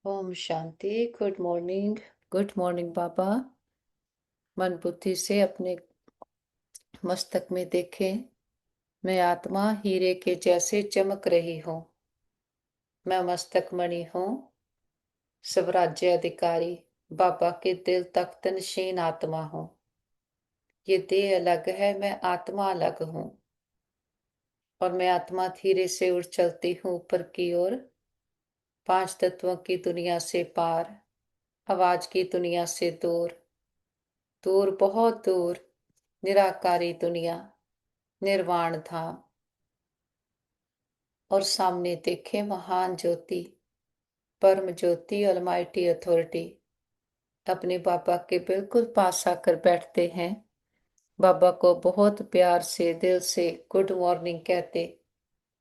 ओम Shanti. Good morning. Good morning बाबा। मन बुद्धि से अपने मस्तक में देखें। मैं आत्मा हीरे के जैसे चमक रही हूँ। मैं मस्तक मणि हूँ, स्वराज्य अधिकारी। बाबा के दिल तक नशीन आत्मा हूँ। ये देह अलग है, मैं आत्मा अलग हूँ। और मैं आत्मा धीरे से उड़ चलती हूँ ऊपर की ओर, पांच तत्वों की दुनिया से पार, आवाज की दुनिया से दूर, दूर बहुत दूर, निराकारी दुनिया, निर्वाण धाम। और सामने देखे महान ज्योति, परम ज्योति, अलमाइटी अथॉरिटी। अपने बाबा के बिल्कुल पास आकर बैठते हैं। बाबा को बहुत प्यार से दिल से गुड मॉर्निंग कहते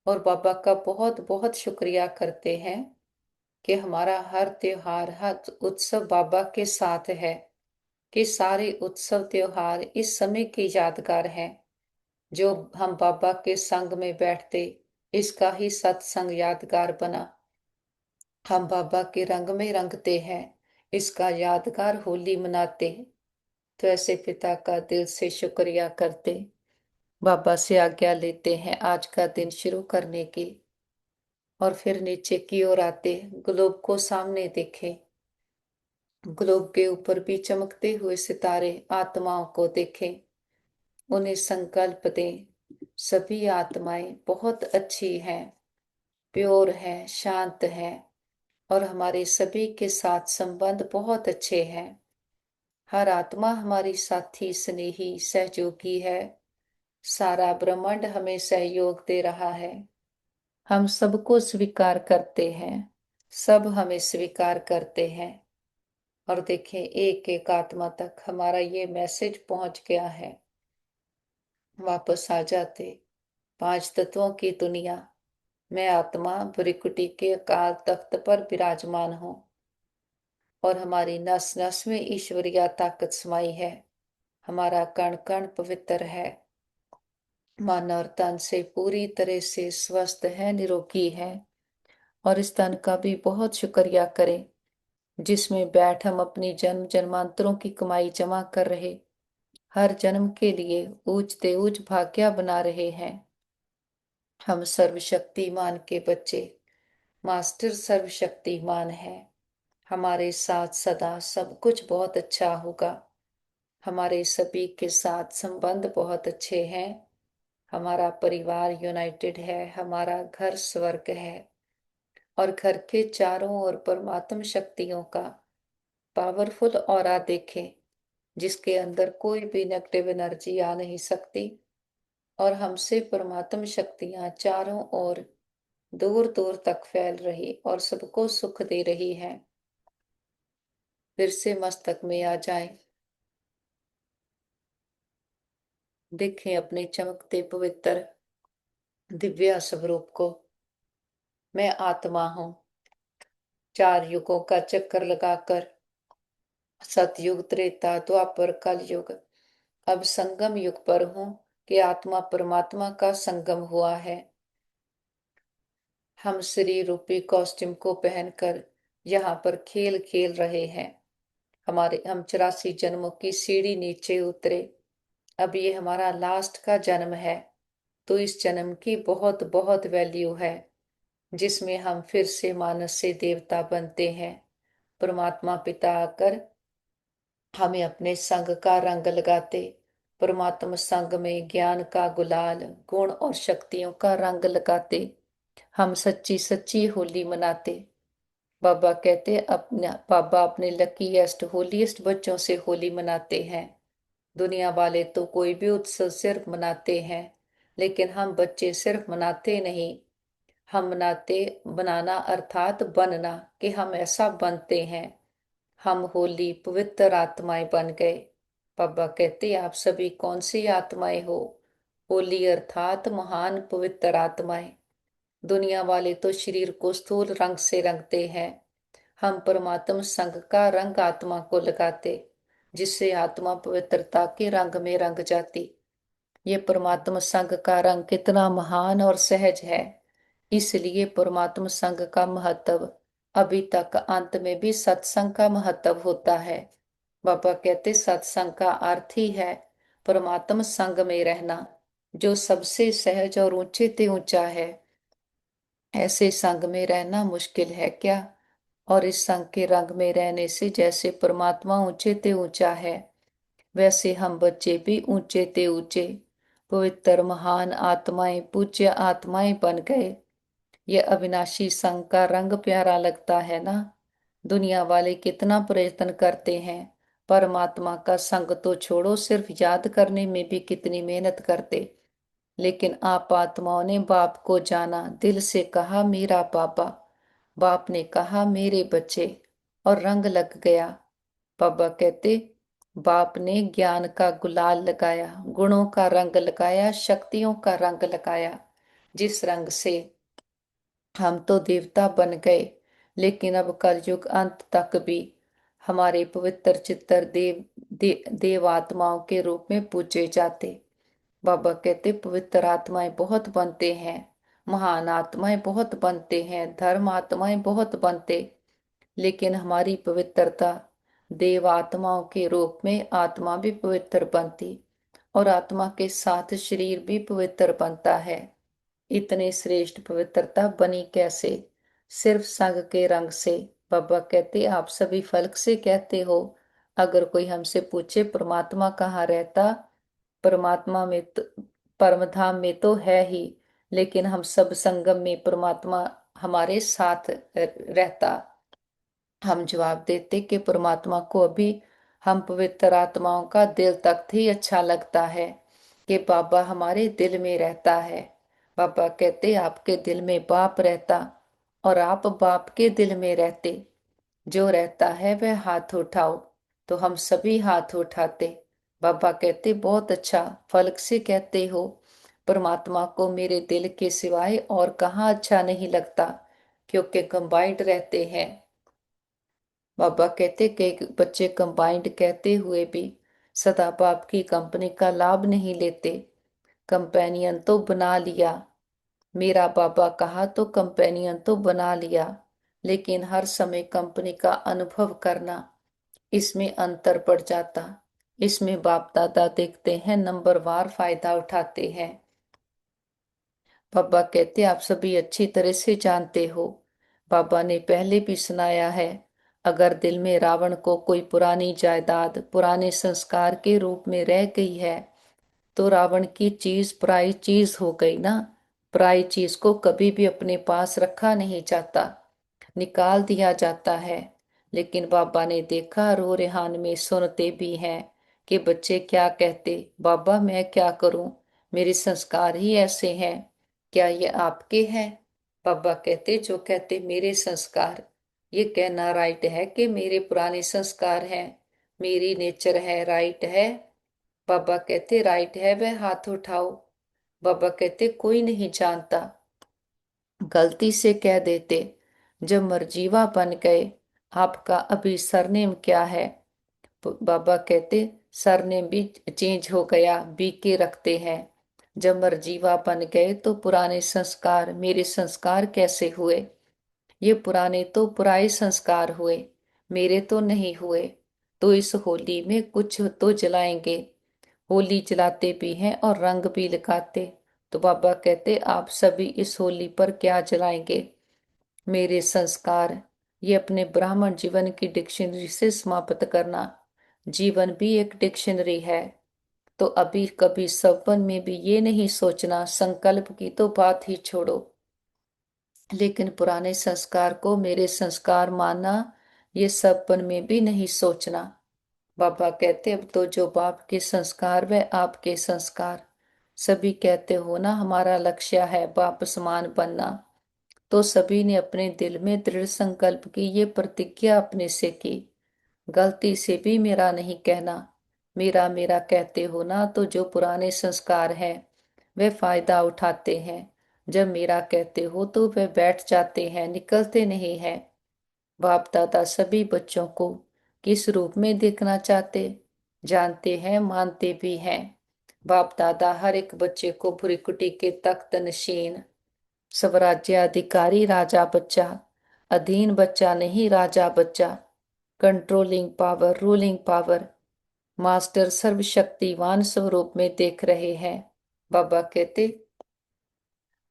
और बाबा का बहुत बहुत शुक्रिया करते हैं कि हमारा हर त्योहार, हर उत्सव बाबा के साथ है, कि सारे उत्सव त्योहार इस समय के यादगार हैं। जो हम बाबा के संग में बैठते, इसका ही सत्संग यादगार बना। हम बाबा के रंग में रंगते हैं, इसका यादगार होली मनाते। तो ऐसे पिता का दिल से शुक्रिया करते, बाबा से आज्ञा लेते हैं आज का दिन शुरू करने की। और फिर नीचे की ओर आते, ग्लोब को सामने देखें। ग्लोब के ऊपर भी चमकते हुए सितारे आत्माओं को देखें। उन्हें संकल्प दें, सभी आत्माएं बहुत अच्छी हैं, प्योर हैं, शांत हैं और हमारे सभी के साथ संबंध बहुत अच्छे हैं। हर आत्मा हमारी साथी, स्नेही, सहयोगी है। सारा ब्रह्मांड हमें सहयोग दे रहा है। हम सबको स्वीकार करते हैं, सब हमें स्वीकार करते हैं। और देखें, एक एक आत्मा तक हमारा ये मैसेज पहुंच गया है। वापस आ जाते, पांच तत्वों की दुनिया। मैं आत्मा ब्रिकुटी के अकाल तख्त पर विराजमान हूं और हमारी नस नस में ईश्वरीय ताकत समाई है। हमारा कण कण पवित्र है, मन और तन से पूरी तरह से स्वस्थ है, निरोगी है। और इस तन का भी बहुत शुक्रिया करें जिसमें बैठ हम अपनी जन्म जन्मांतरों की कमाई जमा कर रहे, हर जन्म के लिए ऊंचते ऊंच भाग्य बना रहे हैं। हम सर्वशक्तिमान के बच्चे, मास्टर सर्वशक्तिमान है। हमारे साथ सदा सब कुछ बहुत अच्छा होगा। हमारे सभी के साथ संबंध बहुत अच्छे हैं। हमारा परिवार यूनाइटेड है, हमारा घर स्वर्ग है। और घर के चारों ओर परमात्म शक्तियों का पावरफुल ऑरा देखें, जिसके अंदर कोई भी नेगेटिव एनर्जी आ नहीं सकती। और हमसे परमात्म शक्तियां चारों ओर दूर दूर तक फैल रही और सबको सुख दे रही है। फिर से मस्तक में आ जाएं, देखें अपने चमकते पवित्र दिव्य स्वरूप को। मैं आत्मा हूं, चार युगों का चक्कर लगाकर, सतयुग, त्रेता, द्वापर, कलयुग, अब संगम युग पर हूं कि आत्मा परमात्मा का संगम हुआ है। हम शरीर रूपी कॉस्ट्यूम को पहनकर यहाँ पर खेल खेल रहे हैं। हम 84 जन्मों की सीढ़ी नीचे उतरे, अब ये हमारा लास्ट का जन्म है। तो इस जन्म की बहुत बहुत वैल्यू है, जिसमें हम फिर से मानस से देवता बनते हैं। परमात्मा पिता आकर हमें अपने संग का रंग लगाते, परमात्मा संग में ज्ञान का गुलाल, गुण और शक्तियों का रंग लगाते। हम सच्ची सच्ची होली मनाते। बाबा कहते अपने बाबा अपने लकीएस्ट होलीएस्ट बच्चों से होली मनाते हैं। दुनिया वाले तो कोई भी उत्सव सिर्फ मनाते हैं, लेकिन हम बच्चे सिर्फ मनाते नहीं, हम मनाते। बनाना अर्थात बनना, कि हम ऐसा बनते हैं। हम होली पवित्र आत्माएं बन गए। बाबा कहते आप सभी कौन सी आत्माएं हो? होली अर्थात महान पवित्र आत्माएं। दुनिया वाले तो शरीर को स्थूल रंग से रंगते हैं, हम परमात्म संग का रंग आत्मा को लगाते, जिससे आत्मा पवित्रता के रंग में रंग जाती। ये परमात्म संग का रंग कितना महान और सहज है। इसलिए परमात्म संग का महत्व अभी तक अंत में भी सत्संग का महत्व होता है। बाबा कहते सत्संग का अर्थ ही है परमात्म संग में रहना, जो सबसे सहज और ऊंचे ते ऊंचा है। ऐसे संग में रहना मुश्किल है क्या? और इस संग के रंग में रहने से जैसे परमात्मा ऊंचे ते ऊंचा है, वैसे हम बच्चे भी ऊंचे ते ऊंचे पवित्र महान आत्माएं पूज्य आत्माएं बन गए। ये अविनाशी संग का रंग प्यारा लगता है ना। दुनिया वाले कितना प्रयत्न करते हैं, परमात्मा का संग तो छोड़ो, सिर्फ याद करने में भी कितनी मेहनत करते। लेकिन आप आत्माओं ने बाप को जाना, दिल से कहा मेरा पापा, बाप ने कहा मेरे बच्चे, और रंग लग गया। बाबा कहते बाप ने ज्ञान का गुलाल लगाया, गुणों का रंग लगाया, शक्तियों का रंग लगाया, जिस रंग से हम तो देवता बन गए। लेकिन अब कलयुग अंत तक भी हमारे पवित्र चित्तर देव आत्माओं के रूप में पूजे जाते। बाबा कहते पवित्र आत्माएं बहुत बनते हैं, महान आत्माएं बहुत बनते हैं, धर्म आत्माएं बहुत बनते, लेकिन हमारी पवित्रता देव आत्माओं के रूप में आत्मा भी पवित्र बनती, और आत्मा के साथ शरीर भी पवित्र बनता है। इतने श्रेष्ठ पवित्रता बनी कैसे? सिर्फ संग के रंग से। बाबा कहते आप सभी फलक से कहते हो। अगर कोई हमसे पूछे परमात्मा कहाँ रहता, परमात्मा में तो परम धाम में तो है ही, लेकिन हम सब संगम में परमात्मा हमारे साथ रहता। हम जवाब देते कि परमात्मा को अभी हम पवित्र आत्माओं का दिल तक ही अच्छा लगता है कि बाबा हमारे दिल में रहता है। बाबा कहते आपके दिल में बाप रहता और आप बाप के दिल में रहते। जो रहता है वह हाथ उठाओ, तो हम सभी हाथ उठाते। बाबा कहते बहुत अच्छा, फलक से कहते हो परमात्मा को मेरे दिल के सिवाय और कहाँ अच्छा नहीं लगता, क्योंकि कंबाइंड रहते हैं। बाबा कहते कई बच्चे कंबाइंड कहते हुए भी सदा बाप की कंपनी का लाभ नहीं लेते। कंपेनियन तो बना लिया, मेरा बाबा कहा तो कंपेनियन तो बना लिया, लेकिन हर समय कंपनी का अनुभव करना, इसमें अंतर पड़ जाता। इसमें बाप दादा देखते हैं, नंबर वार फायदा उठाते हैं। बाबा कहते आप सभी अच्छी तरह से जानते हो, बाबा ने पहले भी सुनाया है, अगर दिल में रावण को कोई पुरानी जायदाद पुराने संस्कार के रूप में रह गई है, तो रावण की चीज पराई चीज हो गई ना। पराई चीज को कभी भी अपने पास रखा नहीं जाता, निकाल दिया जाता है। लेकिन बाबा ने देखा रो रेहान में सुनते भी हैं कि बच्चे क्या कहते, बाबा मैं क्या करूं, मेरे संस्कार ही ऐसे हैं, क्या ये आपके हैं? बाबा कहते जो कहते मेरे संस्कार, ये कहना राइट है कि मेरे पुराने संस्कार हैं, मेरी नेचर है, राइट है? बाबा कहते राइट है, वह हाथ उठाओ। बाबा कहते कोई नहीं जानता, गलती से कह देते। जब मरजीवा बन गए, आपका अभी सरनेम क्या है? बाबा कहते सरनेम भी चेंज हो गया, बीके रखते हैं। जब मरजीवा बन गए तो पुराने संस्कार मेरे संस्कार कैसे हुए? ये पुराने तो पुराने संस्कार हुए, मेरे तो नहीं हुए। तो इस होली में कुछ तो जलाएंगे। होली जलाते भी हैं और रंग भी लगाते। तो बाबा कहते आप सभी इस होली पर क्या जलाएंगे? मेरे संस्कार, ये अपने ब्राह्मण जीवन की डिक्शनरी से समाप्त करना। जीवन भी एक डिक्शनरी है। तो अभी कभी सपन में भी ये नहीं सोचना, संकल्प की तो बात ही छोड़ो, लेकिन पुराने संस्कार को मेरे संस्कार मानना, ये सपन में भी नहीं सोचना। बाबा कहते अब तो जो बाप के संस्कार व आपके संस्कार, सभी कहते हो ना हमारा लक्ष्य है बाप समान बनना। तो सभी ने अपने दिल में दृढ़ संकल्प की, ये प्रतिज्ञा अपने से की, गलती से भी मेरा नहीं कहना। मेरा मेरा कहते हो ना, तो जो पुराने संस्कार हैं वे फायदा उठाते हैं। जब मेरा कहते हो तो वे बैठ जाते हैं, निकलते नहीं हैं। बाप दादा सभी बच्चों को किस रूप में देखना चाहते, जानते हैं, मानते भी हैं। बाप दादा हर एक बच्चे को भुरिकुटी के तख्त नशीन स्वराज्याधिकारी राजा बच्चा अधीन बच्चा नहीं, राजा बच्चा। Controlling power, ruling power. Master सर्वशक्तिवान स्वरूप में देख रहे हैं। बाबा कहते,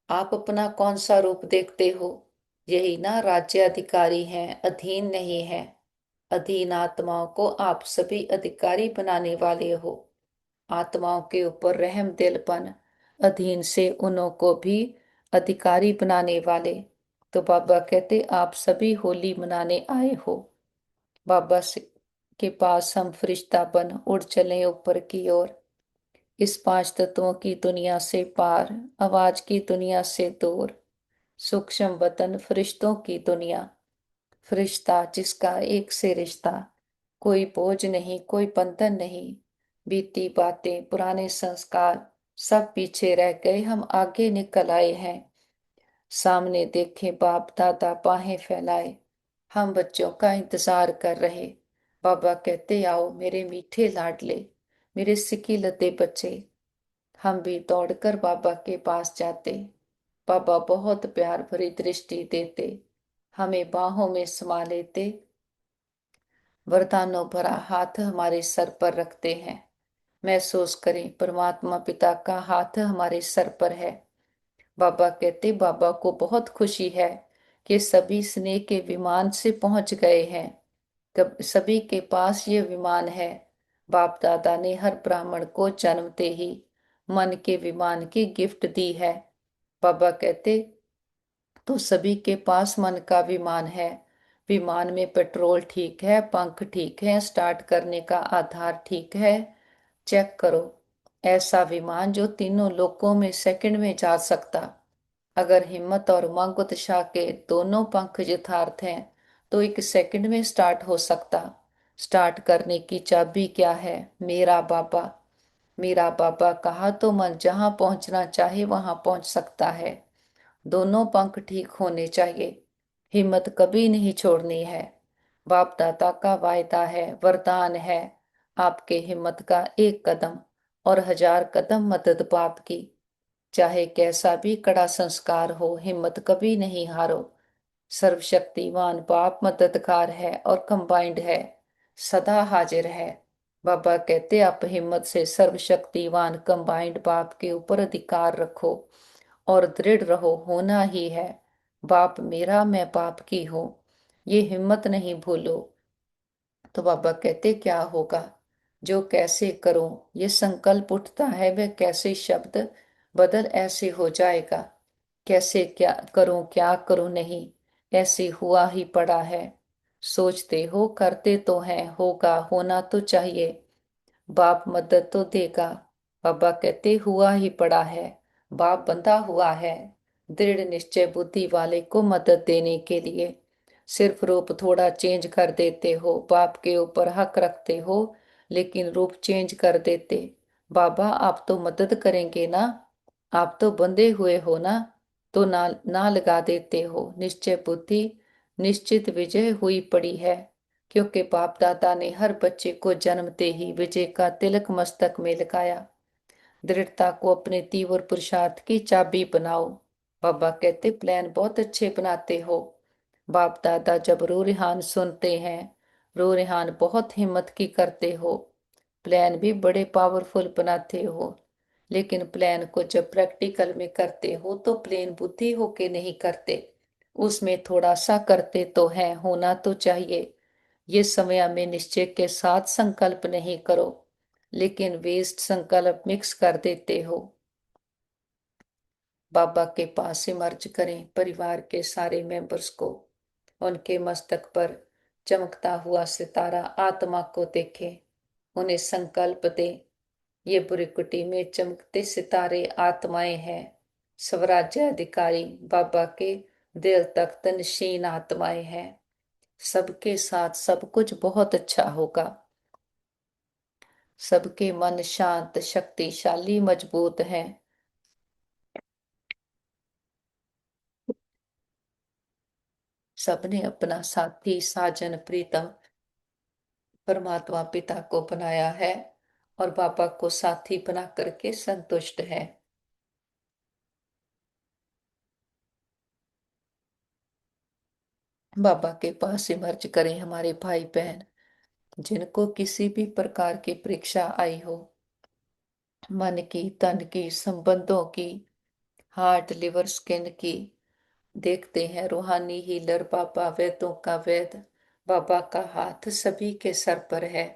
आप अपना कौन सा रूप देखते हो? यही ना, राज्य अधिकारी हैं, अधीन नहीं है। अधीन आत्माओं को आप सभी अधिकारी बनाने वाले हो। आत्माओं के ऊपर रहम दिलपन, अधीन से उन्हों को भी अधिकारी बनाने वाले। तो बाबा कहते, आप सभी होली मनाने आए हो। बाबा से के पास हम फरिश्ता बन उड़ चले ऊपर की ओर, इस पांच तत्वों की दुनिया से पार, आवाज की दुनिया से दूर, सूक्ष्म वतन फरिश्तों की दुनिया। फरिश्ता जिसका एक से रिश्ता, कोई बोझ नहीं, कोई बंधन नहीं। बीती बातें, पुराने संस्कार सब पीछे रह गए, हम आगे निकल आए हैं। सामने देखे बाप दादा बाहें फैलाए, हम बच्चों का इंतजार कर रहे। बाबा कहते, आओ मेरे मीठे लाडले, मेरे सिकीलते बच्चे। हम भी दौड़कर बाबा के पास जाते। बाबा बहुत प्यार भरी दृष्टि देते, हमें बाहों में समा लेते, वरदानों भरा हाथ हमारे सर पर रखते हैं। महसूस करें परमात्मा पिता का हाथ हमारे सर पर है। बाबा कहते, बाबा को बहुत खुशी है कि सभी स्नेह के विमान से पहुंच गए हैं। कब सभी के पास ये विमान है। बाप दादा ने हर ब्राह्मण को जन्मते ही मन के विमान की गिफ्ट दी है। बाबा कहते, तो सभी के पास मन का विमान है। विमान में पेट्रोल ठीक है, पंख ठीक है, स्टार्ट करने का आधार ठीक है। चेक करो, ऐसा विमान जो तीनों लोकों में सेकंड में जा सकता। अगर हिम्मत और उमंग उत्साह के दोनों पंख यथार्थ हैं तो एक सेकंड में स्टार्ट हो सकता। स्टार्ट करने की चाबी क्या है? मेरा बाबा। मेरा बाबा कहा तो मन जहां पहुंचना चाहे वहां पहुंच सकता है। दोनों पंख ठीक होने चाहिए। हिम्मत कभी नहीं छोड़नी है। बाप दादा का वायदा है, वरदान है, आपके हिम्मत का एक कदम और 1000 कदम मदद बाप की। चाहे कैसा भी कड़ा संस्कार हो, हिम्मत कभी नहीं हारो। सर्वशक्तिमान बाप मददगार है और कंबाइंड है, सदा हाजिर है। बाबा कहते, आप हिम्मत से सर्वशक्तिवान कंबाइंड बाप के ऊपर अधिकार रखो और दृढ़ रहो, होना ही है। बाप मेरा, मैं बाप की हूं, ये हिम्मत नहीं भूलो। तो बाबा कहते, क्या होगा? जो कैसे करूं ये संकल्प उठता है, वह कैसे शब्द बदल ऐसे हो जाएगा। कैसे क्या करूं नहीं, ऐसे हुआ ही पड़ा है। सोचते हो, करते तो हैं, होगा, होना तो चाहिए। बाप मदद तो देगा। बाबा कहते, हुआ ही पड़ा है, बाप बंधा हुआ है दृढ़ निश्चय बुद्धि वाले को मदद देने के लिए। सिर्फ रूप थोड़ा चेंज कर देते हो, बाप के ऊपर हक रखते हो, लेकिन रूप चेंज कर देते। बाबा आप तो मदद करेंगे ना, आप तो बंधे हुए हो ना, तो ना ना लगा देते हो। निश्चय बुद्धि निश्चित विजय हुई पड़ी है, क्योंकि बाप दादा ने हर बच्चे को जन्मते ही विजय का तिलक मस्तक में लगाया। दृढ़ता को अपने तीव्र पुरुषार्थ की चाबी बनाओ। बाबा कहते, प्लान बहुत अच्छे बनाते हो। बाप दादा जब रो रिहान सुनते हैं, रो रिहान बहुत हिम्मत की करते हो। प्लान भी बड़े पावरफुल बनाते हो, लेकिन प्लान को जब प्रैक्टिकल में करते हो तो प्लेन बुद्धि होके नहीं करते, उसमें थोड़ा सा करते तो हैं, होना तो चाहिए। ये समय में निश्चय के साथ संकल्प नहीं करो, लेकिन वेस्ट संकल्प मिक्स कर देते हो। बाबा के पास से मर्ज करें परिवार के सारे मेंबर्स को। उनके मस्तक पर चमकता हुआ सितारा आत्मा को देखें, उन्हें संकल्प दें, ये बुरीकुटी में चमकते सितारे आत्माएं हैं, स्वराज्य अधिकारी बाबा के दिल तख्त नशीन आत्माएं हैं। सबके साथ सब कुछ बहुत अच्छा होगा। सबके मन शांत, शक्तिशाली, मजबूत हैं। सबने अपना साथी, साजन, प्रीतम परमात्मा पिता को बनाया है और बाबा को साथी बना करके संतुष्ट है। बाबा के पास इमर्ज करें हमारे भाई बहन जिनको किसी भी प्रकार की परीक्षा आई हो, मन की, तन की, संबंधों की, हार्ट, लिवर, स्किन की। देखते हैं रूहानी हीलर बाबा, वेदों का वेद बाबा का हाथ सभी के सर पर है।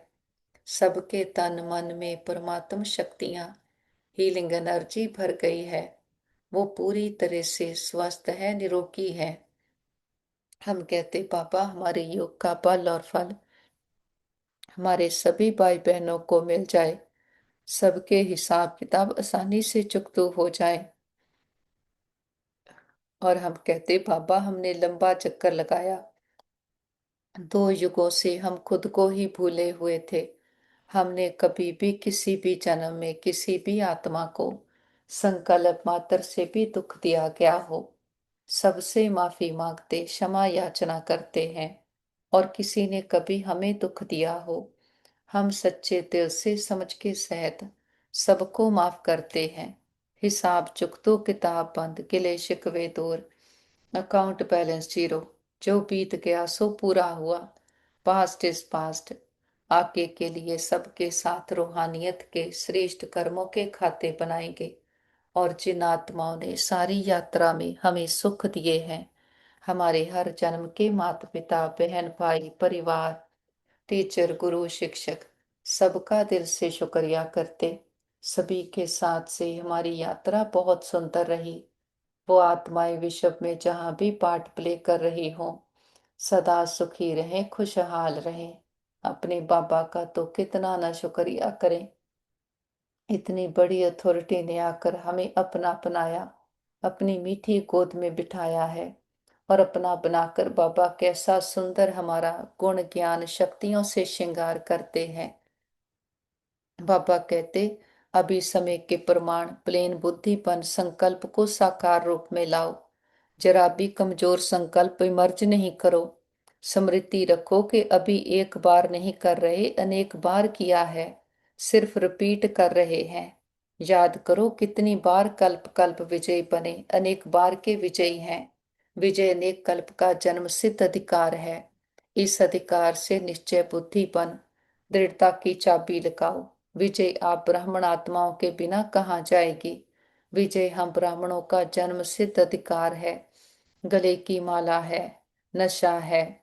सबके तन मन में परमात्म शक्तियां, हीलिंग एनर्जी भर गई है। वो पूरी तरह से स्वस्थ है, निरोगी है। हम कहते बाबा हमारे योग का बल और फल हमारे सभी भाई बहनों को मिल जाए, सबके हिसाब किताब आसानी से चुकतू हो जाए। और हम कहते बाबा हमने लंबा चक्कर लगाया, 2 युगों से हम खुद को ही भूले हुए थे। हमने कभी भी किसी भी जन्म में किसी भी आत्मा को संकल्प मात्र से भी दुख दिया गया हो, सबसे माफी मांगते क्षमा याचना करते हैं। और किसी ने कभी हमें दुख दिया हो, हम सच्चे दिल से समझ के सहित सबको माफ करते हैं। हिसाब चुकतो किताब बंद, गिले शिकवे दूर, अकाउंट बैलेंस जीरो। जो बीत गया सो पूरा हुआ, पास्ट इज पास्ट। आगे के लिए सबके साथ रूहानियत के श्रेष्ठ कर्मों के खाते बनाएंगे। और जिन आत्माओं ने सारी यात्रा में हमें सुख दिए हैं, हमारे हर जन्म के माता पिता, बहन भाई, परिवार, टीचर, गुरु, शिक्षक, सबका दिल से शुक्रिया करते। सभी के साथ से हमारी यात्रा बहुत सुंदर रही। वो आत्माएं विश्व में जहां भी पार्ट प्ले कर रही हों, सदा सुखी रहें, खुशहाल रहें। अपने बाबा का तो कितना ना शुक्रिया करें। इतनी बड़ी अथॉरिटी ने आकर हमें अपना अपनाया, अपनी मीठी गोद में बिठाया है। और अपना बनाकर बाबा कैसा सुंदर हमारा गुण ज्ञान शक्तियों से श्रृंगार करते हैं। बाबा कहते अभी समय के प्रमाण प्लेन बुद्धिपन संकल्प को साकार रूप में लाओ। जरा भी कमजोर संकल्प विमर्ज नहीं करो। स्मृति रखो कि अभी एक बार नहीं कर रहे, अनेक बार किया है, सिर्फ रिपीट कर रहे हैं। याद करो कितनी बार कल्प कल्प विजय बने, अनेक बार के विजयी हैं। विजय अनेक कल्प का जन्म सिद्ध अधिकार है। इस अधिकार से निश्चय बुद्धिपन दृढ़ता की चाबी लगाओ। विजय आप ब्राह्मण आत्माओं के बिना कहाँ जाएगी। विजय हम ब्राह्मणों का जन्म सिद्ध अधिकार है, गले की माला है, नशा है।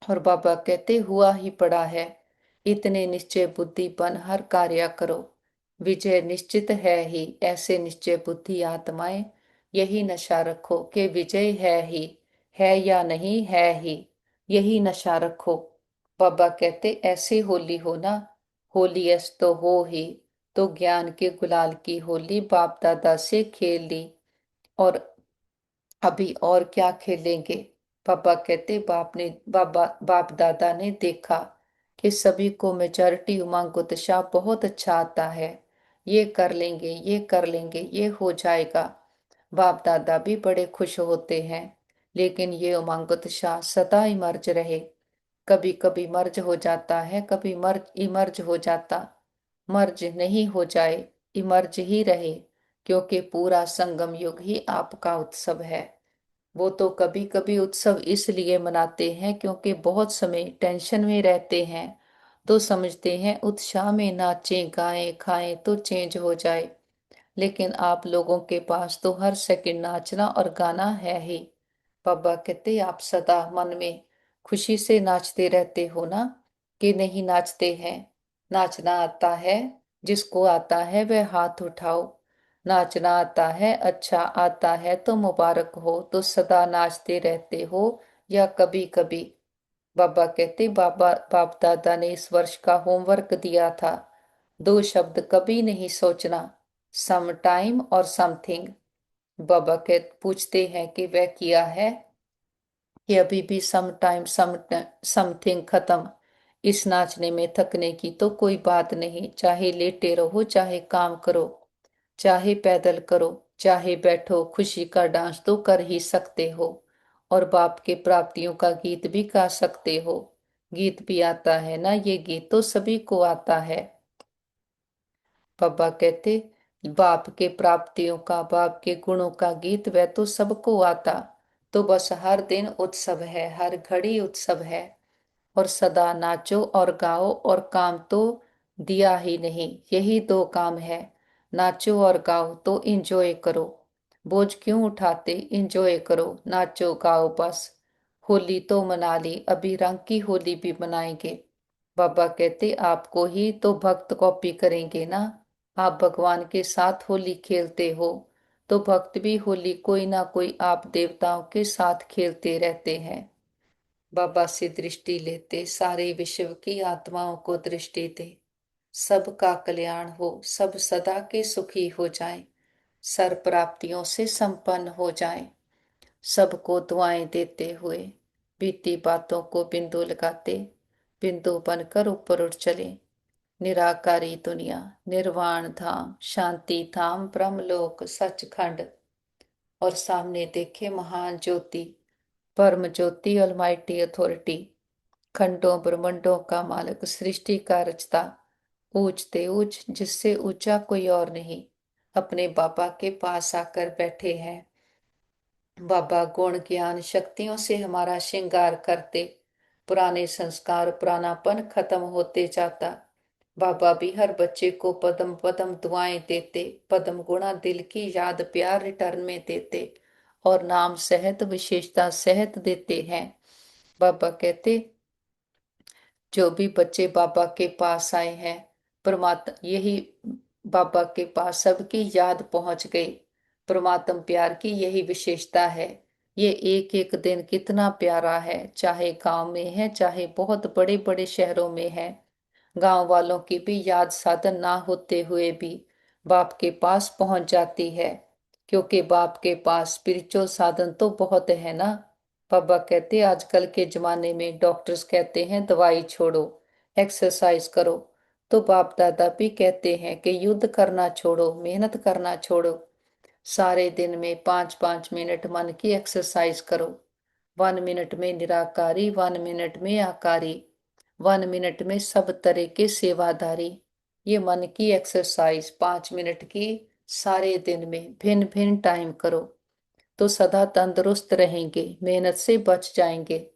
और बाबा कहते हुआ ही पड़ा है। इतने निश्चय बुद्धिपन हर कार्य करो, विजय निश्चित है ही। ऐसे निश्चय बुद्धि आत्माएं यही नशा रखो कि विजय है ही, है या नहीं है ही, यही नशा रखो। बाबा कहते ऐसे होली हो ना, होलीएस तो हो ही। तो ज्ञान के गुलाल की होली बाप दादा से खेल ली, और अभी और क्या खेलेंगे। पापा कहते बाप दादा ने देखा कि सभी को मेजॉरिटी उमंग उत्साह बहुत अच्छा आता है। ये कर लेंगे, ये कर लेंगे, ये हो जाएगा। बाप दादा भी बड़े खुश होते हैं। लेकिन ये उमंग उत्साह सदा इमर्ज रहे। कभी कभी मर्ज हो जाता है, कभी मर्ज इमर्ज हो जाता। मर्ज नहीं हो जाए, इमर्ज ही रहे। क्योंकि पूरा संगम युग ही आपका उत्सव है। वो तो कभी कभी उत्सव इसलिए मनाते हैं क्योंकि बहुत समय टेंशन में रहते हैं, तो समझते हैं उत्साह में नाचें गाएं खाएं तो चेंज हो जाए। लेकिन आप लोगों के पास तो हर सेकंड नाचना और गाना है ही। बाबा कहते आप सदा मन में खुशी से नाचते रहते हो ना, कि नहीं नाचते हैं। नाचना आता है, जिसको आता है वह हाथ उठाओ। नाचना आता है, अच्छा आता है तो मुबारक हो। तो सदा नाचते रहते हो या कभी कभी। बाबा कहते बाप दादा ने इस वर्ष का होमवर्क दिया था, 2 शब्द कभी नहीं सोचना, सम टाइम और समथिंग। बाबा के पूछते हैं कि वह किया है कि अभी भी सम टाइम समथिंग खत्म। इस नाचने में थकने की तो कोई बात नहीं, चाहे लेटे रहो, चाहे काम करो, चाहे पैदल करो, चाहे बैठो, खुशी का डांस तो कर ही सकते हो। और बाप के प्राप्तियों का गीत भी गा सकते हो। गीत भी आता है ना, ये गीत तो सभी को आता है। पापा कहते बाप के प्राप्तियों का, बाप के गुणों का गीत वह तो सबको आता। तो बस हर दिन उत्सव है, हर घड़ी उत्सव है। और सदा नाचो और गाओ, और काम तो दिया ही नहीं, यही दो काम है। नाचो और गाओ तो इंजॉय करो, बोझ क्यों उठाते, इंजॉय करो, नाचो गाओ बस। होली तो मना ली, अभी रंग की होली भी मनाएंगे। बाबा कहते आपको ही तो भक्त कॉपी करेंगे ना। आप भगवान के साथ होली खेलते हो, तो भक्त भी होली कोई ना कोई आप देवताओं के साथ खेलते रहते हैं। बाबा से दृष्टि लेते सारे विश्व की आत्माओं को दृष्टि दे। सबका कल्याण हो, सब सदा के सुखी हो जाएं, सर प्राप्तियों से संपन्न हो जाएं। सबको दुआएं देते हुए बीती बातों को बिंदु लगाते, बिंदु बनकर ऊपर उठ चले। निराकारी दुनिया, निर्वाण धाम, शांति धाम, ब्रह्मलोक, सचखंड। और सामने देखे महान ज्योति, परम ज्योति, ऑलमाइटी अथॉरिटी, खंडों ब्रह्मंडों का मालिक, सृष्टि का रचता, ऊंचते ऊंच, जिससे ऊंचा कोई और नहीं, अपने बाबा के पास आकर बैठे हैं। बाबा गुण ज्ञान शक्तियों से हमारा श्रृंगार करते, पुराने संस्कार पुरानापन खत्म होते जाता। बाबा भी हर बच्चे को पदम पदम दुआएं देते, पदम गुणा दिल की याद प्यार रिटर्न में देते, और नाम सहित विशेषता सहित देते हैं। बाबा कहते जो भी बच्चे बाबा के पास आए हैं, परमात्मा यही बाबा के पास सबकी याद पहुंच गई। परमात्म प्यार की यही विशेषता है। ये एक एक दिन कितना प्यारा है, चाहे गांव में है चाहे बहुत बड़े बड़े शहरों में है। गांव वालों की भी याद साधन ना होते हुए भी बाप के पास पहुंच जाती है, क्योंकि बाप के पास स्पिरिचुअल साधन तो बहुत है ना। बाबा कहते आजकल के जमाने में डॉक्टर्स कहते हैं दवाई छोड़ो, एक्सरसाइज करो, तो बाप दादा भी कहते हैं कि युद्ध करना छोड़ो, मेहनत करना छोड़ो। सारे दिन में 5-5 मिनट मन की एक्सरसाइज करो। 1 मिनट में निराकारी, 1 मिनट में आकारी, 1 मिनट में सब तरह के सेवादारी। ये मन की एक्सरसाइज 5 मिनट की सारे दिन में भिन्न भिन्न टाइम करो, तो सदा तंदुरुस्त रहेंगे, मेहनत से बच जाएंगे।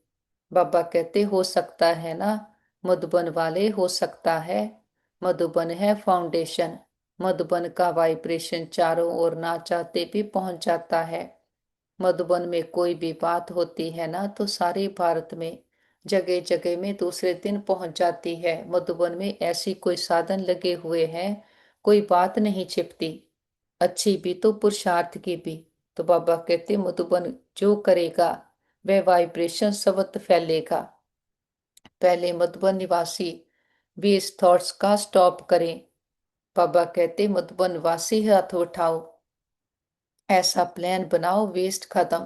बाबा कहते हो सकता है ना, मधुबन वाले हो सकता है। मधुबन है फाउंडेशन, मधुबन का वाइब्रेशन चारों ओर ना चाहते भी पहुंच जाता है। मधुबन में कोई भी बात होती है ना, तो सारे भारत में जगह जगह में दूसरे दिन पहुंच जाती है। मधुबन में ऐसी कोई साधन लगे हुए हैं, कोई बात नहीं छिपती, अच्छी भी तो पुरुषार्थ की भी। तो बाबा कहते मधुबन जो करेगा वह वाइब्रेशन सबत फैलेगा। पहले मधुबन निवासी भी इस थॉट्स का स्टॉप करें। बाबा कहते मधुबन वासी हाथ उठाओ, ऐसा प्लान बनाओ, वेस्ट खत्म।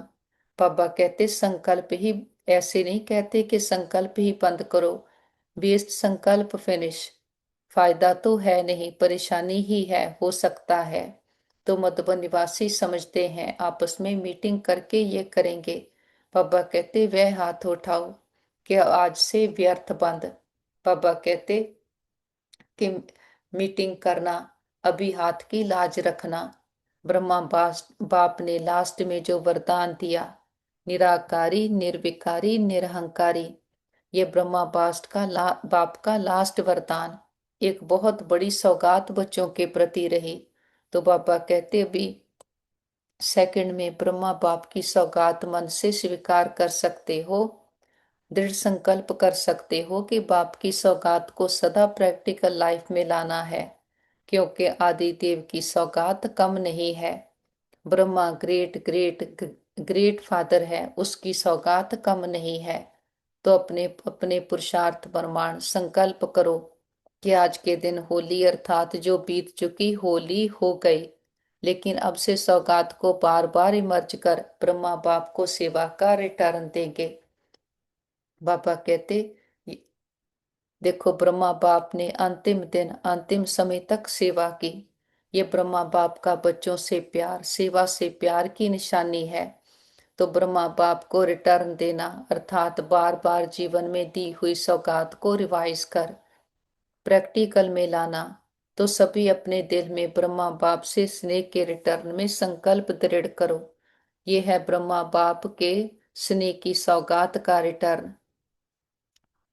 बाबा कहते संकल्प ही, ऐसे नहीं कहते कि संकल्प ही बंद करो, वेस्ट संकल्प फिनिश। फायदा तो है नहीं, परेशानी ही है, हो सकता है। तो मधुबन निवासी समझते हैं, आपस में मीटिंग करके ये करेंगे। बाबा कहते वह हाथ उठाओ कि आज से व्यर्थ बंद। बाबा कहते कि मीटिंग करना, अभी हाथ की लाज रखना। ब्रह्मा बाप ने लास्ट में जो वरदान दिया, निराकारी निर्विकारी निरहंकारी, ये ब्रह्मा बाप का लास्ट वरदान, एक बहुत बड़ी सौगात बच्चों के प्रति रही। तो बाबा कहते भी सेकंड में ब्रह्मा बाप की सौगात मन से स्वीकार कर सकते हो, दृढ़ संकल्प कर सकते हो कि बाप की सौगात को सदा प्रैक्टिकल लाइफ में लाना है, क्योंकि आदि देव की सौगात कम नहीं है। Brahma great great great father है, उसकी सौगात कम नहीं है। तो अपने अपने पुरुषार्थ प्रमाण संकल्प करो कि आज के दिन होली अर्थात जो बीत चुकी होली हो गई, लेकिन अब से सौगात को बार बार इमर्ज कर ब्रह्मा बाप को सेवा का रिटर्न देंगे। बाबा कहते देखो ब्रह्मा बाप ने अंतिम दिन अंतिम समय तक सेवा की, ये ब्रह्मा बाप का बच्चों से प्यार, सेवा से प्यार की निशानी है। तो ब्रह्मा बाप को रिटर्न देना अर्थात बार बार जीवन में दी हुई सौगात को रिवाइज कर प्रैक्टिकल में लाना। तो सभी अपने दिल में ब्रह्मा बाप से स्नेह के रिटर्न में संकल्प दृढ़ करो। ये है ब्रह्मा बाप के स्नेह की सौगात का रिटर्न।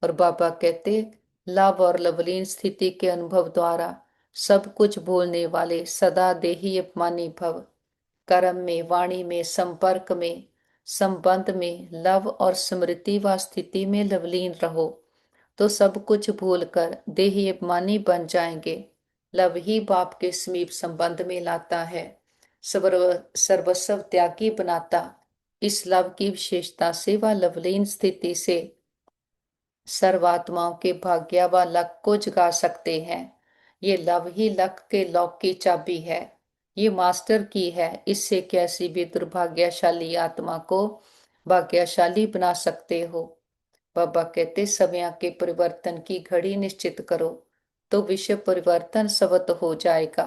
और बाबा कहते, लव और लवलीन स्थिति के अनुभव द्वारा सब कुछ भूलने वाले सदा देही अपमानी भव। कर्म में, वाणी में, संपर्क में, संबंध में, लव और स्मृति व स्थिति में लवलीन रहो तो सब कुछ भूलकर देही अभिमानी बन जाएंगे। लव ही बाप के समीप संबंध में लाता है, सर्वस्व त्यागी बनाता। इस लव की विशेषता से व लवलीन स्थिति से सर्वात्माओं के भाग्य व लक को जगा सकते हैं। ये लव ही लक के लॉक की चाबी है, ये मास्टर की है। इससे कैसी भी दुर्भाग्यशाली आत्मा को भाग्यशाली बना सकते हो। बाबा कहते, समय के परिवर्तन की घड़ी निश्चित करो तो विश्व परिवर्तन स्वतः हो जाएगा।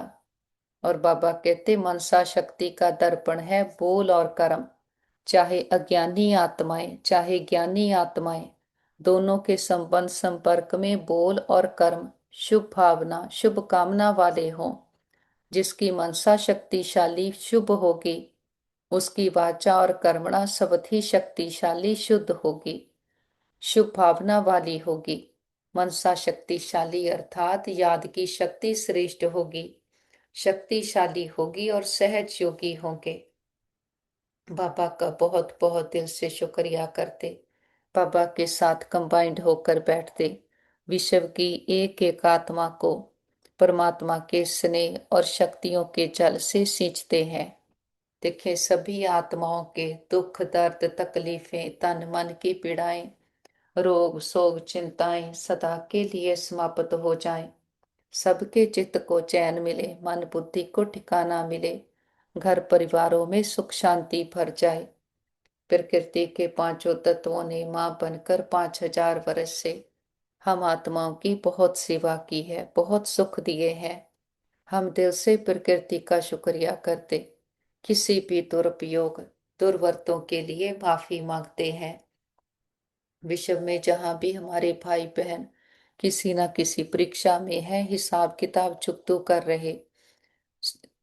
और बाबा कहते, मनसा शक्ति का दर्पण है बोल और कर्म। चाहे अज्ञानी आत्माएं चाहे ज्ञानी आत्माएं, दोनों के संबंध संपर्क में बोल और कर्म शुभ भावना शुभ कामना वाले हों। जिसकी मनसा शक्तिशाली शुभ होगी, उसकी वाचा और कर्मणा सब ही शक्तिशाली शुद्ध होगी, शुभ भावना वाली होगी। मनसा शक्तिशाली अर्थात याद की शक्ति श्रेष्ठ होगी, शक्तिशाली होगी और सहज योगी होंगे। बाबा का बहुत बहुत दिल से शुक्रिया करते, बाबा के साथ कंबाइंड होकर बैठते, विश्व की एक एक आत्मा को परमात्मा के स्नेह और शक्तियों के जल से सींचते हैं। देखें, सभी आत्माओं के दुख दर्द तकलीफें तन मन की पीड़ाएं रोग शोक चिंताएं सदा के लिए समाप्त हो जाएं। सबके चित्त को चैन मिले, मन बुद्धि को ठिकाना मिले, घर परिवारों में सुख शांति भर जाए। प्रकृति के पांचों तत्वों ने मां बनकर 5000 वर्ष से हम आत्माओं की बहुत सेवा की है, बहुत सुख दिए हैं। हम दिल से प्रकृति का शुक्रिया करते, किसी भी दुरुपयोग दुर्वर्तों के लिए माफी मांगते हैं। विश्व में जहां भी हमारे भाई बहन किसी न किसी परीक्षा में है, हिसाब किताब चुकतू कर रहे,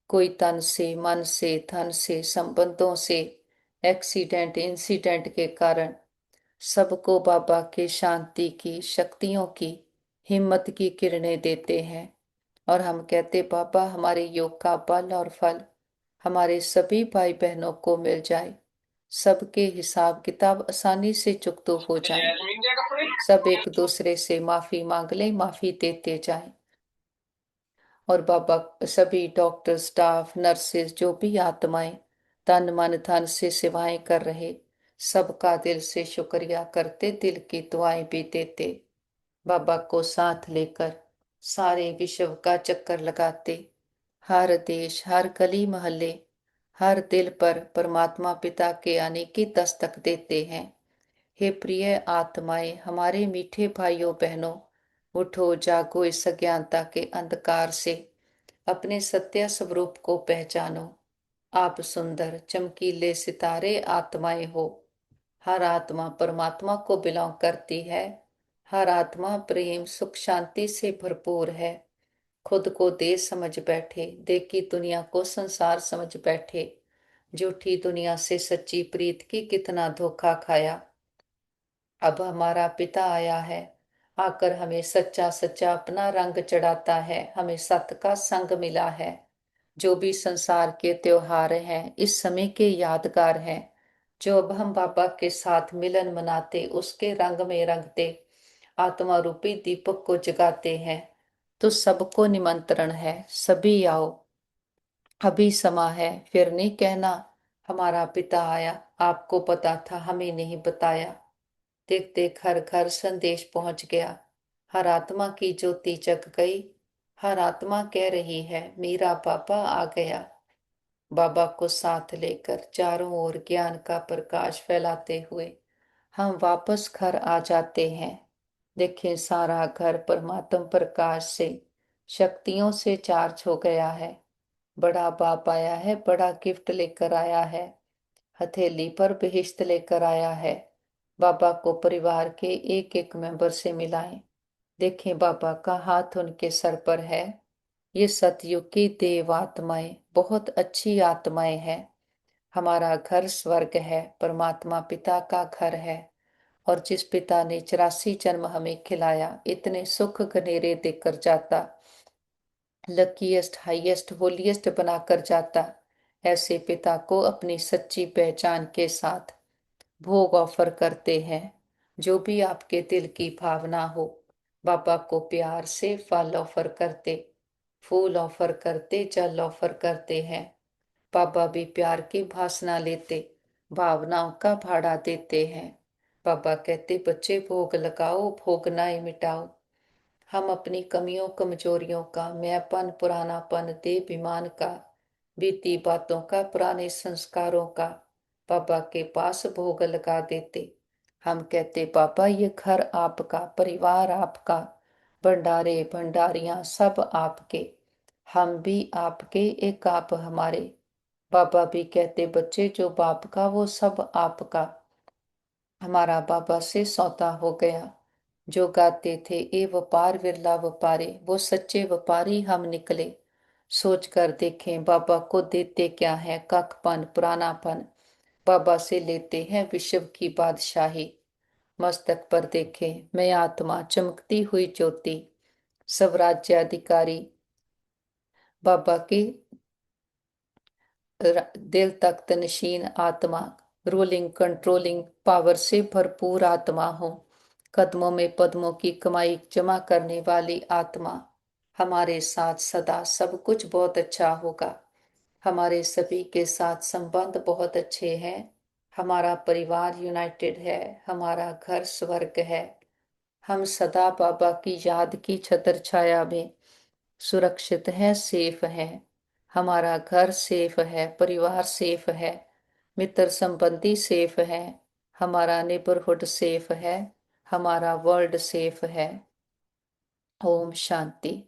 कोई तन से मन से धन से संबंधों से एक्सीडेंट इंसिडेंट के कारण, सबको बाबा के शांति की शक्तियों की हिम्मत की किरणें देते हैं। और हम कहते, बाबा हमारे योग का बल और फल हमारे सभी भाई बहनों को मिल जाए, सबके हिसाब किताब आसानी से चुकतो हो जाए, सब एक दूसरे से माफी मांग ले, माफी देते जाएं। और बाबा सभी डॉक्टर स्टाफ नर्सेज जो भी आत्माएं तन मन धन से सेवाएं कर रहे, सबका दिल से शुक्रिया करते, दिल की दुआएं भी देते। बाबा को साथ लेकर सारे विश्व का चक्कर लगाते, हर देश हर गली मोहल्ले हर दिल पर परमात्मा पिता के आने की दस्तक देते हैं। हे प्रिय आत्माएं, हमारे मीठे भाइयों बहनों, उठो जागो, इस अज्ञानता के अंधकार से अपने सत्य स्वरूप को पहचानो। आप सुंदर चमकीले सितारे आत्माएं हो। हर आत्मा परमात्मा को बिलोंग करती है, हर आत्मा प्रेम सुख शांति से भरपूर है। खुद को देश समझ बैठे, देखी दुनिया को संसार समझ बैठे, झूठी दुनिया से सच्ची प्रीत की कितना धोखा खाया। अब हमारा पिता आया है, आकर हमें सच्चा सच्चा अपना रंग चढ़ाता है, हमें सत्य का संग मिला है। जो भी संसार के त्योहार हैं इस समय के यादगार हैं, जो अब हम बाबा के साथ मिलन मनाते उसके रंग में रंगते आत्मा रूपी दीपक को जगाते हैं। तो सबको निमंत्रण है, सभी आओ, अभी समा है, फिर नहीं कहना हमारा पिता आया, आपको पता था हमें नहीं बताया। देख देख हर घर संदेश पहुंच गया, हर आत्मा की ज्योति जग गई, हर आत्मा कह रही है मेरा बाबा आ गया। बाबा को साथ लेकर चारों ओर ज्ञान का प्रकाश फैलाते हुए हम वापस घर आ जाते हैं। देखें, सारा घर परमात्म प्रकाश से शक्तियों से चार्ज हो गया है। बड़ा बाप आया है, बड़ा गिफ्ट लेकर आया है, हथेली पर बहिश्त लेकर आया है। बाबा को परिवार के एक एक मेंबर से मिलाएं। देखें, बाबा का हाथ उनके सर पर है। ये सतयुग की देव आत्माएं बहुत अच्छी आत्माएं हैं, हमारा घर स्वर्ग है, परमात्मा पिता का घर है। और जिस पिता ने 84 जन्म हमें खिलाया, इतने सुख घनेरे देकर जाता, लकीएस्ट हाईएस्ट होलीएस्ट बनाकर जाता, ऐसे पिता को अपनी सच्ची पहचान के साथ भोग ऑफर करते हैं। जो भी आपके दिल की भावना हो, बाबा को प्यार से फल ऑफर करते, फूल ऑफर करते, जल ऑफर करते हैं। बाबा भी प्यार की भासना लेते, भावनाओं का भाड़ा देते हैं। बाबा कहते, बच्चे भोग लगाओ, भोग नाई मिटाओ। हम अपनी कमियों कमजोरियों का, मैंपन पुरानापन, देहाभिमान का, बीती बातों का, पुराने संस्कारों का बाबा के पास भोग लगा देते। हम कहते, बाबा ये घर आपका, परिवार आपका, भंडारे भंडारियां सब आपके, हम भी आपके, एक आप हमारे। बाबा भी कहते, बच्चे जो बाप का वो सब आपका। हमारा बाबा से सौदा हो गया। जो गाते थे, ए व्यापार विरला व्यापारी, वो सच्चे व्यापारी हम निकले। सोच कर देखें, बाबा को देते क्या है, कखपन पुरानापन। बाबा से लेते हैं विश्व की बादशाही। मस्तक पर देखें, मैं आत्मा चमकती हुई ज्योति, स्वराज्याधिकारी। बाबा की दिल तख्त नशीन आत्मा, रूलिंग कंट्रोलिंग पावर से भरपूर आत्मा हो। कदमों में पद्मों की कमाई जमा करने वाली आत्मा। हमारे साथ सदा सब कुछ बहुत अच्छा होगा। हमारे सभी के साथ संबंध बहुत अच्छे हैं। हमारा परिवार यूनाइटेड है, हमारा घर स्वर्ग है। हम सदा बाबा की याद की छत्र छाया में सुरक्षित है, सेफ है। हमारा घर सेफ है, परिवार सेफ है, मित्र संबंधी सेफ है, हमारा नेबरहुड सेफ है, हमारा वर्ल्ड सेफ है। ओम शांति।